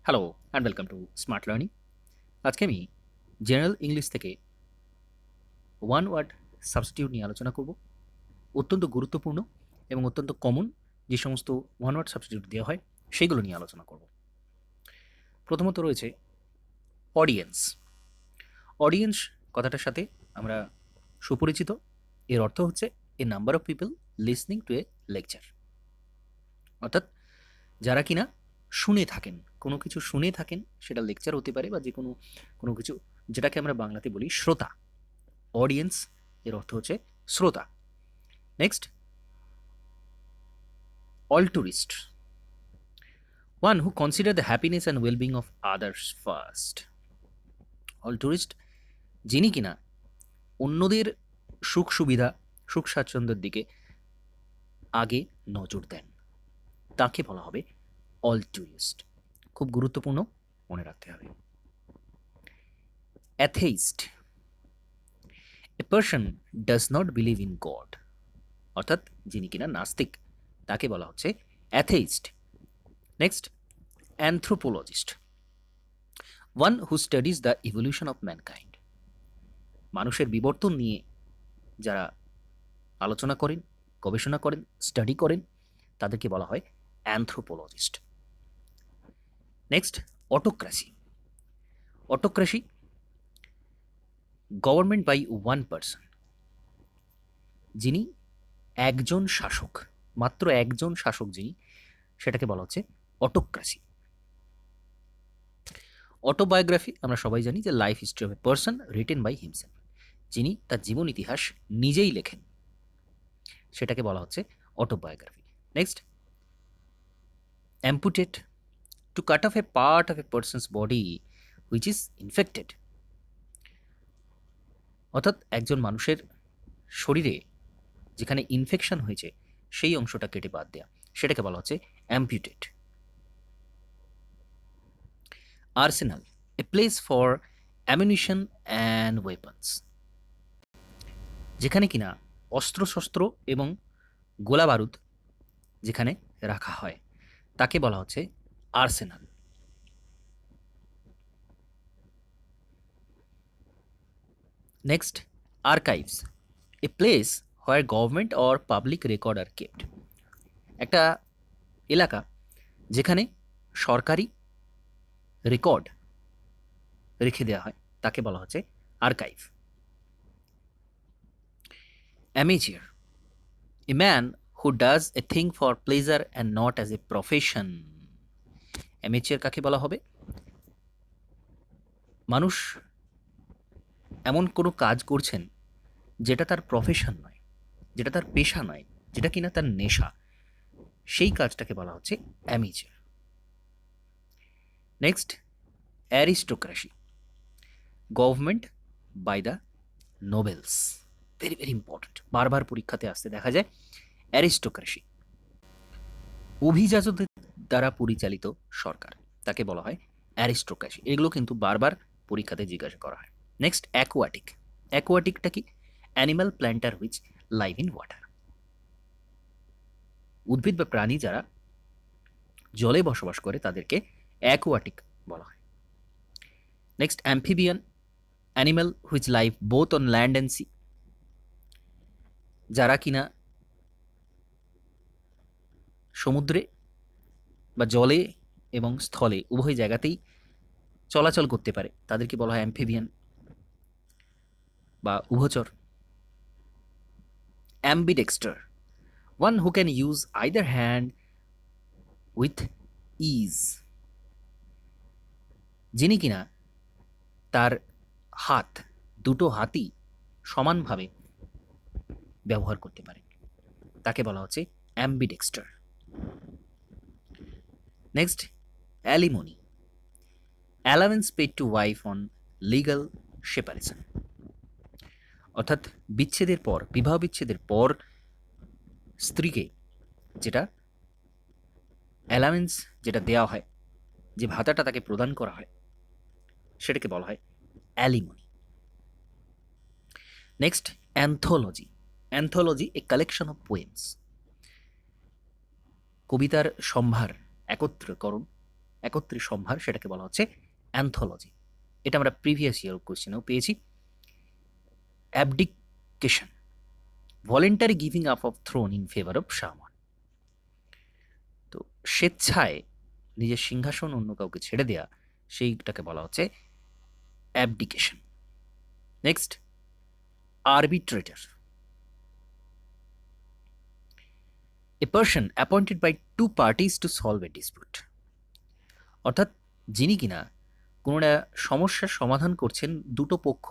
Hello and welcome to smart learning. আজকে আমি general English থেকে ওয়ান ওয়ার্ড সাবস্টিটিউট নিয়ে আলোচনা করব। অত্যন্ত গুরুত্বপূর্ণ এবং অত্যন্ত কমন যে সমস্ত ওয়ান ওয়ার্ড সাবস্টিটিউট দেওয়া হয় সেগুলো নিয়ে আলোচনা করব। প্রথমত রয়েছে অডিয়েন্স। অডিয়েন্স কথাটার সাথে আমরা সুপরিচিত। এর অর্থ হচ্ছে a number of people listening to a lecture, অর্থাৎ যারা কিনা শুনে থাকেন, কোনো কিছু শুনে থাকেন, সেটা লেকচার হতে পারে বা যে কোনো কিছু, যেটাকে আমরা বাংলাতে বলি শ্রোতা। অডিয়েন্স এর অর্থ হচ্ছে শ্রোতা। Next, altruist, one who consider the happiness and wellbeing of others first. Altruist যিনি কিনা অন্যদের সুখ সুবিধা, সুখ স্বাচ্ছন্দ্যের দিকে আগে নজর দেন, তাকে বলা হবে অল্টুরিস্ট। খুব গুরুত্বপূর্ণ, মনে রাখতে হবে। Atheist, a person does not believe in God, অর্থাৎ যিনি কিনা নাস্তিক, তাকে বলা হচ্ছে atheist. Next, anthropologist, one who studies the evolution of mankind. মানুষের বিবর্তন নিয়ে যারা আলোচনা করেন, গবেষণা করেন, স্টাডি করেন, তাদেরকে বলা হয় anthropologist. Next, autocracy. Autocracy, government by one person, যিনি একজন শাসক, মাত্র একজন শাসক যিনি, সেটাকে বলা হচ্ছে অটোক্রেসি। অটোবায়োগ্রাফি আমরা সবাই জানি যে life history of a person written by himself, যিনি তার জীবন ইতিহাস নিজেই লেখেন, সেটাকে বলা হচ্ছে autobiography. Next, amputate, to cut off a part of a person's body which is infected, অর্থাৎ একজন মানুষের শরীরে যেখানে ইনফেকশন হয়েছে সেই অংশটা কেটে বাদ দেওয়া, সেটাকে বলা হচ্ছে amputate. Arsenal, a place for ammunition and weapons, যেখানে কিনা অস্ত্রশস্ত্র এবং গোলা বারুদ যেখানে রাখা হয়, তাকে বলা হচ্ছে Arsenal. Next, archives, a place where government or public record are kept, একটা এলাকা যেখানে সরকারি রেকর্ড রেখে দেওয়া হয়, তাকে বলা হচ্ছে archive. Amateur, a man who does a thing for pleasure and not as a profession. Amateur কাকে বলা হবে? মানুষ এমন কোনো কাজ করছেন যেটা তার প্রফেশন নয়, যেটা তার পেশা নয়, যেটা কিনা তার নেশা, সেই কাজটাকে বলা হচ্ছে amateur. Next, aristocracy, government by the nobles. Very very important, বারবার পরীক্ষাতে আসতে দেখা যায়। অ্যারিস্টোক্রেসি, অভিজাতদের দ্বারা পরিচালিত সরকার, তাকে বলা হয় অ্যারিস্টোক্রেসি। এগুলো কিন্তু বারবার পরীক্ষাতে জিজ্ঞাসা করা হয়। Next, aquatic. অ্যাকোয়াটিকটা কি? Animal plant or which live in water, উদ্ভিদ বা প্রাণী যারা জলে বসবাস করে তাদেরকে অ্যাকোয়াটিক বলা হয়। Next, amphibian, animal which live both on land and sea, যারা কিনা সমুদ্রে বা জলে এবং স্থলে উভয় জায়গাতেই চলাচল করতে পারে, তাদেরকে বলা হয় অ্যাম্ফিবিয়ান বা উভচর। Ambidexter, one who can use either hand with ease, যিনি কিনা তার হাত, দুটো হাতই সমানভাবে ব্যবহার করতে পারে, তাকে বলা হচ্ছে ambidexter. Next, alimony, allowance paid to wife on legal separation, অর্থাৎ বিচ্ছেদের পর, বিবাহ বিচ্ছেদের পর স্ত্রীকে যেটা অ্যালাওয়েন্স যেটা দেওয়া হয়, যে ভাতাটা তাকে প্রদান করা হয়, সেটাকে বলা হয় alimony. Next, anthology. Anthology, A collection of poems, কবিতার সম্ভার, একত্রীকরণ, একত্রে সম্ভার, সেটাকে বলা হচ্ছে অ্যান্থোলজি। এটা আমরা প্রিভিয়াস ইয়ার কোশ্চেনেও পেয়েছি। Abdication, voluntary giving up of throne in favour of someone. তো স্বেচ্ছায় নিজের সিংহাসন অন্য কাউকে ছেড়ে দেওয়া, সেইটাকে বলা হচ্ছে abdication. Next, arbitrator, a person appointed by two parties to solve a dispute. অর্থাৎ যিনি কিনা কোনো একটা সমস্যার সমাধান করছেন, দুটো পক্ষ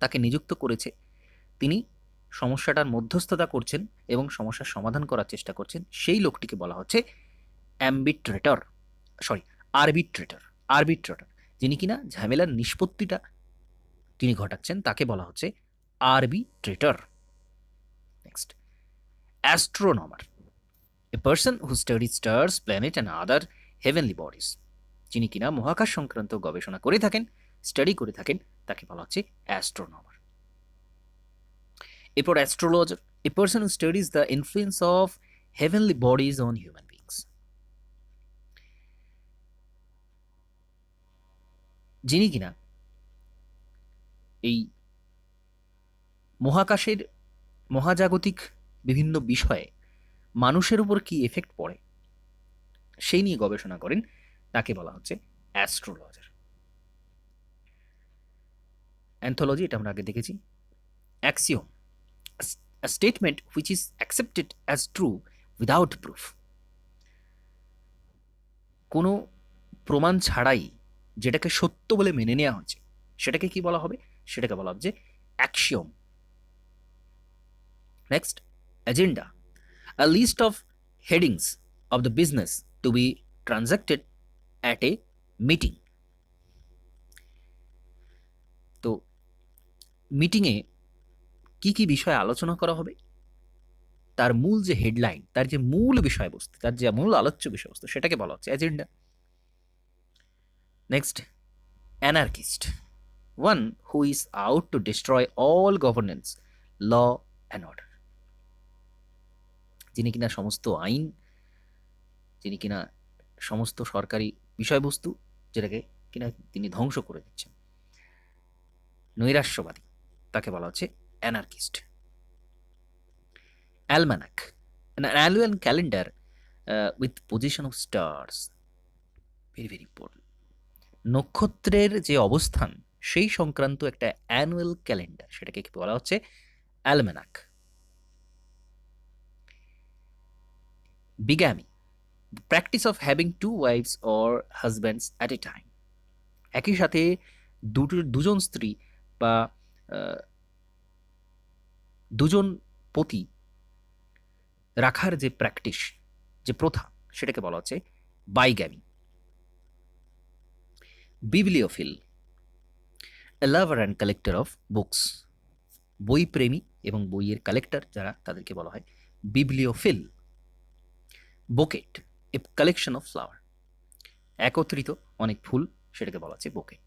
তাকে নিযুক্ত করেছে, তিনি সমস্যাটার মধ্যস্থতা করছেন এবং সমস্যার সমাধান করার চেষ্টা করছেন, সেই লোকটিকে বলা হচ্ছে অ্যাম্বিট্রেটর, আরবিট্রেটর। আরবিট্রেটর যিনি কিনা ঝামেলার নিষ্পত্তিটা তিনি ঘটাচ্ছেন, তাকে বলা হচ্ছে arbitrator. Next, astronomer, a person who study stars, planet and other heavenly bodies. যিনি কিনা মহাকাশ সংক্রান্ত গবেষণা করে থাকেন, স্টাডি করে থাকেন, তাকে বলা হচ্ছে অ্যাস্ট্রোনমার। এরপর astrologer, A person who studies the influence of heavenly bodies on human beings. যিনি কিনা এই মহাকাশের মহাজাগতিক বিভিন্ন বিষয়ে মানুষের উপর কি এফেক্ট পড়ে সেই নিয়ে গবেষণা করেন, তাকে বলা হচ্ছে অ্যাস্ট্রোলজার। অ্যান্থোলজি এটা আমরা আগে দেখেছি। Axiom, a statement which is accepted as true without proof। কোনো প্রমাণ ছাড়াই যেটাকে সত্য বলে মেনে নেওয়া হচ্ছে, সেটাকে কি বলা হবে? সেটাকে বলা হবে যে axiom. Next, agenda, a list of headings of the business to be transacted at a meeting। তো মিটিংয়ে কি কি বিষয়ে আলোচনা করা হবে, তার মূল যে হেডলাইন, তার যে মূল বিষয়বস্তু, তার যে মূল আলোচ্য বিষয়বস্তু, সেটাকে বলা হচ্ছে agenda. Next, anarchist, one who is out to destroy all governance, law and order. যিনি কিনা সমস্ত আইন, যিনি কিনা সমস্ত সরকারি বিষয়বস্তু, যেটাকে কিনা তিনি ধ্বংস করে দিচ্ছেন, নৈরাশ্যবাদী, তাকে বলা হচ্ছে anarchist. অ্যালমানাক, an annual calendar with position of stars, very very important। নক্ষত্রের যে অবস্থান সেই সংক্রান্ত একটা অ্যানুয়াল ক্যালেন্ডার, সেটাকে কি বলা হচ্ছে? Almanac. Bigamy, practice of having two wives or husbands at a time. একই সাথে দুজন স্ত্রী বা দুজন পতি রাখার যে প্র্যাকটিস, যে প্রথা, সেটাকে বলা হচ্ছে bigamy. Bibliophile, a lover and collector of books. বই প্রেমী এবং বইয়ের কালেক্টর যারা, তাদেরকে বলা হয় bibliophile. Bouquet, a collection of flower, একত্রিত অনেক ফুল, সেটাকে বলা হচ্ছে bouquet.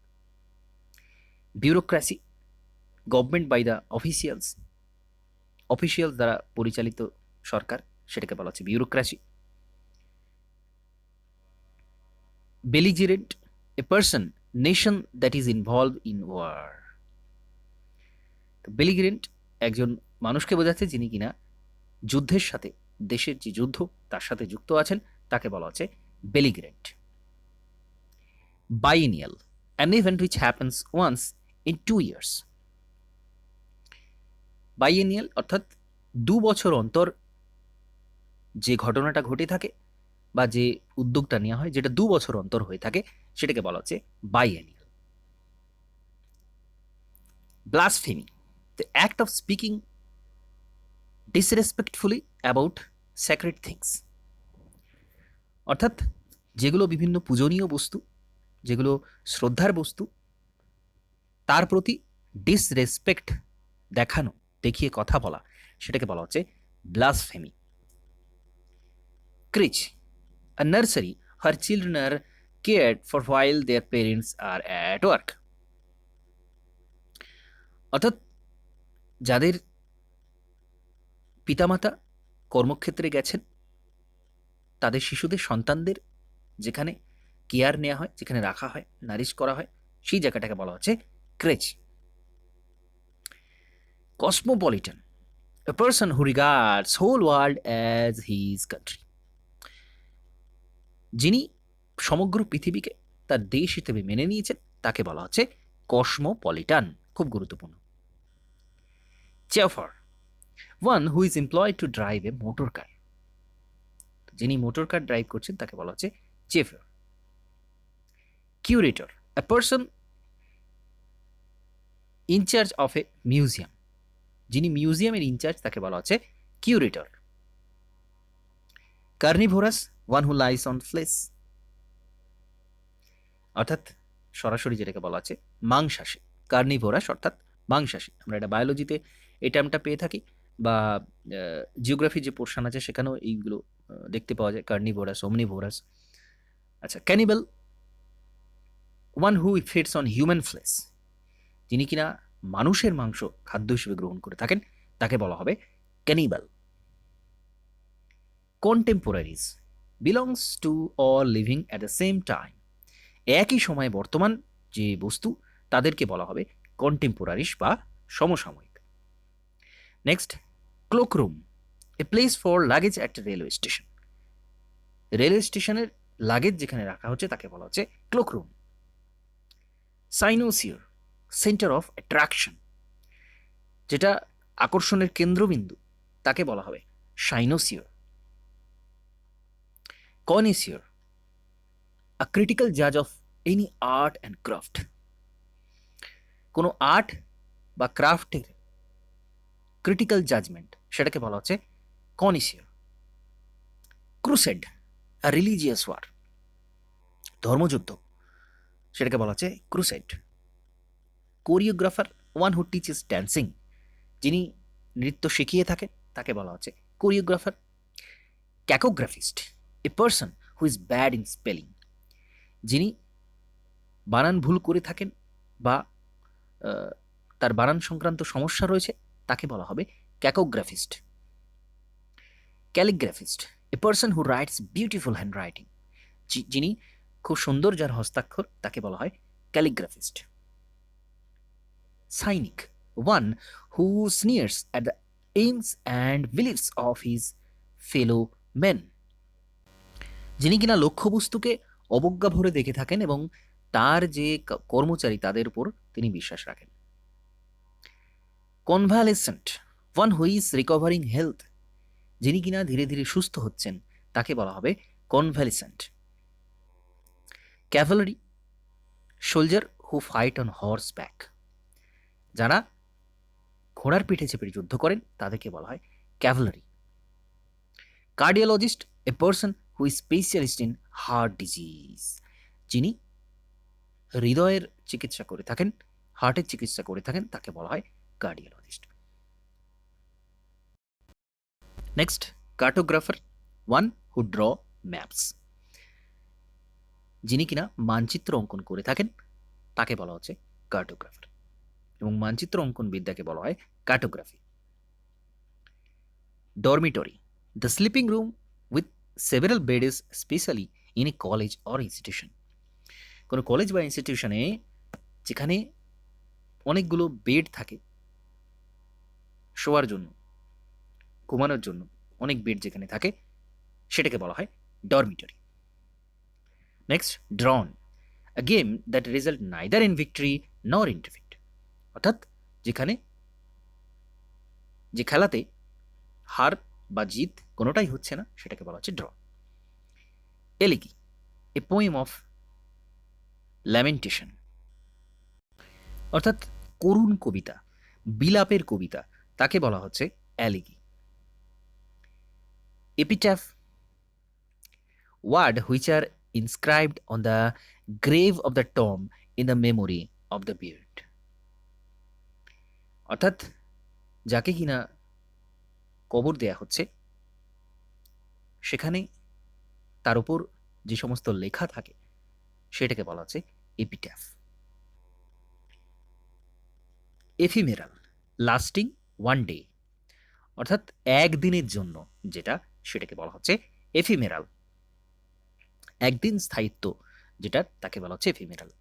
Bureaucracy, government by the officials দ্বারা পরিচালিত সরকার, সেটাকে বলা হচ্ছে bureaucracy. Belligerent, a person nation that is involve in war. Belligerent একজন মানুষকে বোঝাচ্ছে যিনি কিনা যুদ্ধের সাথে, দেশের যে যুদ্ধ তার সাথে যুক্ত আছেন, তাকে বলা হচ্ছে বেলিগ্রেন্ট। বাইনিয়াল, an event which happens once in 2 years। Biennial অর্থাৎ 2 বছর অন্তর যে ঘটনাটা ঘটে থাকে বা যে উদ্যোগটা নেওয়া হয়, যেটা 2 বছর অন্তর হয়ে থাকে, সেটাকে বলা হচ্ছে biennial. Blasphemy, the act of speaking disrespectfully about sacred things। অর্থাৎ যেগুলো বিভিন্ন পূজনীয় বস্তু, যেগুলো শ্রদ্ধার বস্তু, তার প্রতি ডিসরেসপেক্ট দেখানো, দেখিয়ে কথা বলা, সেটাকে বলা হচ্ছে blasphemy. ক্রিচ, a nursery where children are cared for while their parents are at work। অর্থাৎ যাদের পিতামাতা কর্মক্ষেত্রে গেছেন, তাদের শিশুদের, সন্তানদের যেখানে কেয়ার নেওয়া হয়, যেখানে রাখা হয়, নারিশ করা হয়, সেই জায়গাটাকে বলা হচ্ছে creche. Cosmopolitan, a person who regards whole world as his country, যিনি সমগ্র পৃথিবীকে তার দেশ হিসেবে মেনে নিয়েছেন তাকে বলা হচ্ছে কসমোপলিটান। খুব গুরুত্বপূর্ণ। Chauffeur, one who is employed to drive a motor car, যিনি মোটর কার ড্রাইভ করছেন তাকে বলা হচ্ছে chauffeur. Curator, a person incharge of a museum, যিনি মিউজিয়ামের ইনচার্জ তাকে বলা হচ্ছে curator. Carnivorous, one who lies on flesh, অর্থাৎ সরাসরি যেটাকে বলা আছে মাংসাশী। কার্নিভোরাস অর্থাৎ মাংসাশী। আমরা এটা বায়োলজিতে এই টার্মটা পেয়ে থাকি, বা জিওগ্রাফি যে পোর্শন আছে সেখানেও এইগুলো দেখতে পাওয়া যায়, কার্নিভোরাস, ওমনিভোরাস। আচ্ছা, cannibal, one who feeds on human flash, যিনি কিনা মানুষের মাংস খাদ্য হিসেবে গ্রহণ করে থাকেন তাকে বলা হবে cannibal. কন্টেম্পোরারিজ, belongs to all leaving at the same time, একই সময়ে বর্তমান যে বস্তু তাদেরকে বলা হবে কন্টেম্পোরারিস বা সমসাময়িক। Next, cloakroom, a place for luggage at railway station, railway স্টেশনের লাগেজ যেখানে রাখা হচ্ছে তাকে বলা হচ্ছে cloakroom. Cynosure, centre of attraction, যেটা আকর্ষণের কেন্দ্রবিন্দু তাকে বলা হবে সাইনোসিয়ার। কনিসিয়ার, আ ক্রিটিক্যাল জাজ of any art and craft, কোনো আর্ট বা ক্রাফটের ক্রিটিক্যাল জাজমেন্ট সেটাকে বলা হচ্ছে connoisseur. Crusade, a religious war, ধর্মযুদ্ধ সেটাকে বলা হচ্ছে crusade. Choreographer, one who teaches dancing, যিনি নৃত্য শিখিয়ে থাকেন তাকে বলা হচ্ছে choreographer. Cacographist, a person who is bad in spelling, যিনি বানান ভুল করে থাকেন বা তার বানান সংক্রান্ত সমস্যা রয়েছে তাকে বলা হবে cacographist. Calligraphist, a person who writes beautiful hand writing, যিনি খুব সুন্দর যার হস্তাক্ষর তাকে বলা হয় calligraphist. Cynic, one who sneers at the aims and beliefs of his fellow men, যিনি কিনা লক্ষ্যবস্তুকে অবজ্ঞা ভরে দেখে থাকেন এবং তার যে কর্মচারী তাদের উপর তিনি বিশ্বাস রাখেন। Convalescent, one who is recovering health, যিনি কিনা ধীরে ধীরে সুস্থ হচ্ছেন তাকে বলা হবে convalescent. Cavalry, soldier who fight on horseback, যারা ঘোড়ার পিঠে চেপে যুদ্ধ করেন তাদেরকে বলা হয় cavalry. Cardiologist, a person who is specialist in heart disease, যিনি হৃদয়ের চিকিৎসা করে থাকেন, হার্টের চিকিৎসা করে থাকেন তাকে বলা হয় cardiologist. Next, cartographer, one who draw maps, যিনি কিনা মানচিত্র অঙ্কন করে থাকেন তাকে বলা হচ্ছে কার্টোগ্রাফার, এবং মানচিত্র অঙ্কন বিদ্যাকে বলা হয় cartography. Dormitory, the sleeping room with several beds specially in a college or institution, কোনো কলেজ বা ইনস্টিটিউশনে যেখানে অনেকগুলো বেড থাকে শোয়ার জন্য, ঘুমানোর জন্য অনেক বেড যেখানে থাকে সেটাকে বলা হয় dormitory. Next, ড্রন, a game that result neither in victory নর ইন ডিফিট, অর্থাৎ যেখানে যে খেলাতে হার বা জিত কোনোটাই হচ্ছে না সেটাকে বলা হচ্ছে draw. Elegy, a poem of lamentation, অর্থাৎ করুণ কবিতা, বিলাপের কবিতা তাকে বলা হচ্ছে elegy. Epitaph, word which are inscribed on the grave of the tomb in the memory of the buried, অর্থাৎ যাকে কিনা কবর দেয়া হচ্ছে সেখানে তার উপর যে সমস্ত লেখা থাকে সেটাকে বলা হচ্ছে এপিট্যাফ। এফিমেরাল, লাস্টিং ওয়ান ডে, অর্থাৎ একদিনের জন্য যেটা সেটাকে বলা হচ্ছে এফিমেরাল। একদিন স্থায়িত্ব যেটা তাকে বলা হচ্ছে এফিমেরাল।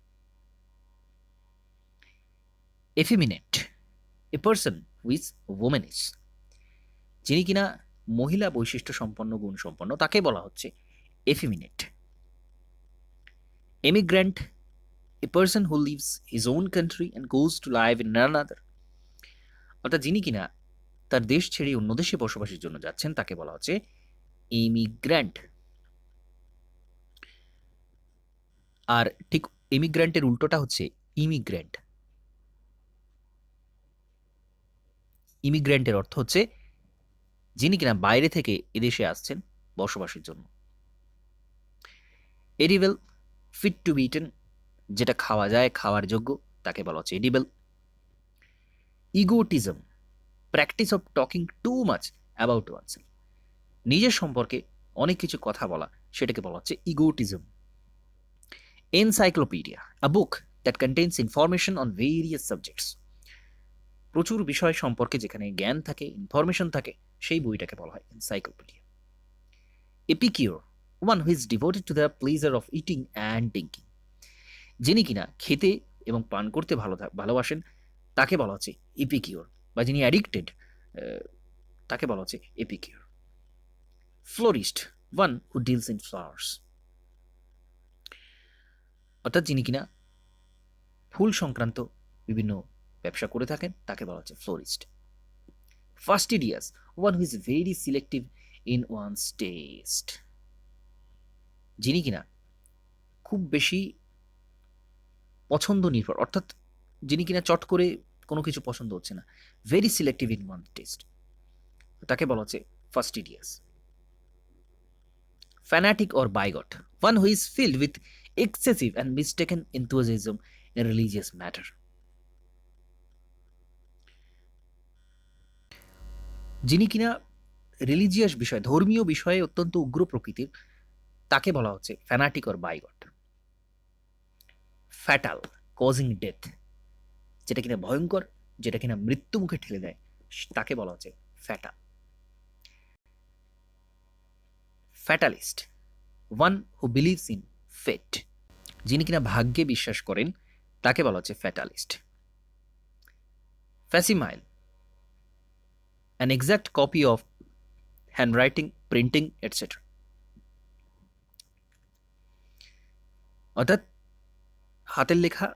এফিমিনেট, এ পার্সন উইথ ওমেনিস, যিনি কিনা মহিলা বৈশিষ্ট্য সম্পন্ন, গুণ সম্পন্ন, তাকে বলা হচ্ছে effeminate. Emigrant, a person who leaves his own country and goes to live in another, অর্থাৎ যিনি কিনা তার দেশ ছেড়ে অন্য দেশে বসবাসের জন্য যাচ্ছেন তাকে বলা হচ্ছে ইমিগ্র্যান্ট। আর ঠিক ইমিগ্র্যান্টের উল্টোটা হচ্ছে ইমিগ্র্যান্ট। ইমিগ্র্যান্টের অর্থ হচ্ছে যিনি কিনা বাইরে থেকে এদেশে আসছেন বসবাসের জন্য। Edible, fit to be eaten, যেটা খাওয়া যায়, খাওয়ার যোগ্য, তাকে বলা হচ্ছে edible. Egotism, practice of talking too much about oneself, নিজের সম্পর্কে অনেক কিছু কথা বলা, সেটাকে বলা হচ্ছে egotism. Encyclopedia, a book that contains information on various subjects, প্রচুর বিষয় সম্পর্কে যেখানে জ্ঞান থাকে, ইনফরমেশন থাকে, সেই বইটাকে বলা হয় encyclopedia. Epicure, one who is devoted to the pleasure of eating and drinking, যিনি কিনা খেতে এবং পান করতে ভালোবাসেন তাকে বলা হচ্ছে এপিকিওর, বা যিনি অ্যাডিক্টেড তাকে বলা হচ্ছে epicure. Florist, one who deals in flowers, অর্থাৎ যিনি কিনা ফুল সংক্রান্ত বিভিন্ন ব্যবসা করে থাকেন তাকে বলা হচ্ছে florist. Fastidious, one who is very selective in one's taste, যিনি কিনা খুব বেশি পছন্দ নির্ভর, অর্থাৎ যিনি কিনা চট করে কোনো কিছু পছন্দ হচ্ছে না, very selective in one taste, তাকে বলা হচ্ছে fastidious. Fanatic or bigot, one who is filled with excessive and mistaken enthusiasm in religious matter, যিনি কিনা রিলিজিয়াস বিষয়, ধর্মীয় বিষয়ে অত্যন্ত উগ্র প্রকৃতির, তাকে বলা হচ্ছে fanatic or bigot. Fatal, causing death, যেটা কিনা ভয়ঙ্কর, যেটা কিনা মৃত্যু মুখে ঠেলে দেয়, তাকে বলা হচ্ছে fatal. Fatalist, one who believes in fate, যিনি কিনা ভাগ্যে বিশ্বাস করেন তাকে বলা হচ্ছে fatalist. Facsimile, an exact copy of handwriting, printing etcetera, অর্থাৎ হাতের লেখা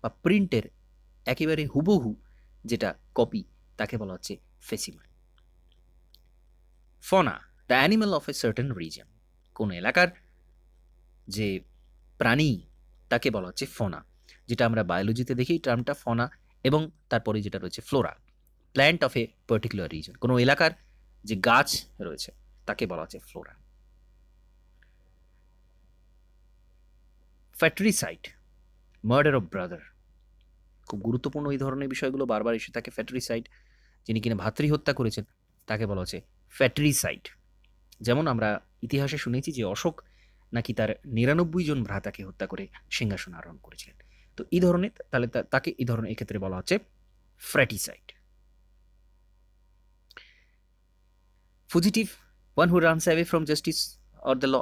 বা প্রিন্টের একেবারে হুবহু যেটা কপি, তাকে বলা হচ্ছে facsimile. Fauna, the animal of a certain region, কোন এলাকার যে প্রাণী তাকে বলা হচ্ছে ফনা, যেটা আমরা বায়োলজিতে দেখি টার্মটা ফনা, এবং তারপরে যেটা রয়েছে Flora, plant of a particular reason, কোনো এলাকার যে গাছ রয়েছে তাকে বলা হচ্ছে ফ্লোরা। ফ্যাট্রিসাইড, মার্ডার অফ ব্রাদার, খুব গুরুত্বপূর্ণ এই ধরনের বিষয়গুলো বারবার এসে থাকে। ফ্যাট্রিসাইড, যিনি কিনা ভাতৃ হত্যা করেছেন তাকে বলা হচ্ছে ফ্যাট্রিসাইড। যেমন আমরা ইতিহাসে শুনেছি যে অশোক নাকি তার ৯৯ জন ভ্রাতাকে হত্যা করে সিংহাসন আরোহণ করেছিলেন। তো এই ধরনের, তাহলে তাকে এই ধরনের এক্ষেত্রে বলা হচ্ছে fratricide. Fugitive, one who runs away from justice or the law,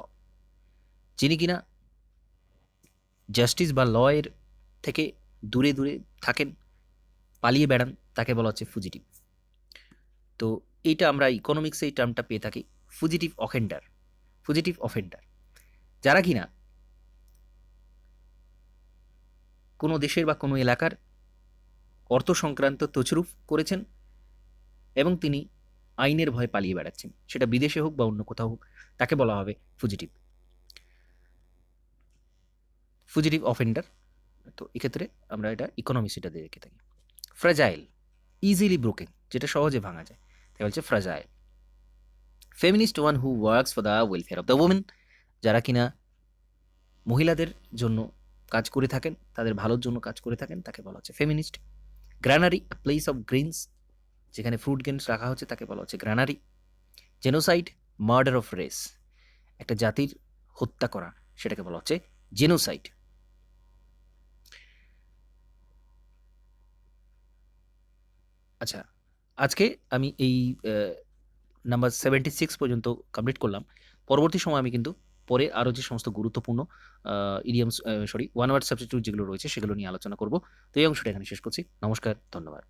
যিনি কিনা জাস্টিস বা ল এর থেকে দূরে দূরে থাকেন, পালিয়ে বেড়ান, তাকে বলা হচ্ছে ফুজিটিভ। তো এইটা আমরা ইকোনমিক্সে এই টার্মটা পেয়ে থাকি, ফুজিটিভ অফেন্ডার। ফুজিটিভ অফেন্ডার, যারা কিনা কোনো দেশের বা কোনো এলাকার অর্থ সংক্রান্ত তছরূপ করেছেন এবং তিনি আইনের ভয়ে পালিয়ে বেড়াচ্ছেন, সেটা বিদেশে হোক বা অন্য কোথাও হোক, তাকে বলা হবে ফুজিটিভ, ফুজিটিভ অফেন্ডার। তো এক্ষেত্রে আমরা এটা ইকোনমিক্স এটা দিয়ে রেখে থাকি। ফ্রাজাইল, ইজিলি ব্রোকেন, যেটা সহজে ভাঙা যায়, তাই বলছে fragile. Feminist, one who works for the welfare of the women, যারা কিনা মহিলাদের জন্য কাজ করে থাকেন, তাদের ভালোর জন্য কাজ করে থাকেন, তাকে বলা হচ্ছে feminist. Granary, place of grains, যেখানে ফ্রুট গ্রেনস রাখা হচ্ছে তাকে বলা হচ্ছে granary. Genocide, murder of race, একটা জাতির হত্যা করা, সেটাকে বলা হচ্ছে জেনোসাইড। আচ্ছা, আজকে আমি এই নাম্বার 76 পর্যন্ত কমপ্লিট করলাম। পরবর্তী সময় আমি কিন্তু পরে আরও যে সমস্ত গুরুত্বপূর্ণ ইডিয়মস ওয়ান ওয়ার্ড সাবস্টিটিউট যেগুলো রয়েছে সেগুলো নিয়ে আলোচনা করব। তো এই অংশটা এখানে শেষ করছি। নমস্কার, ধন্যবাদ।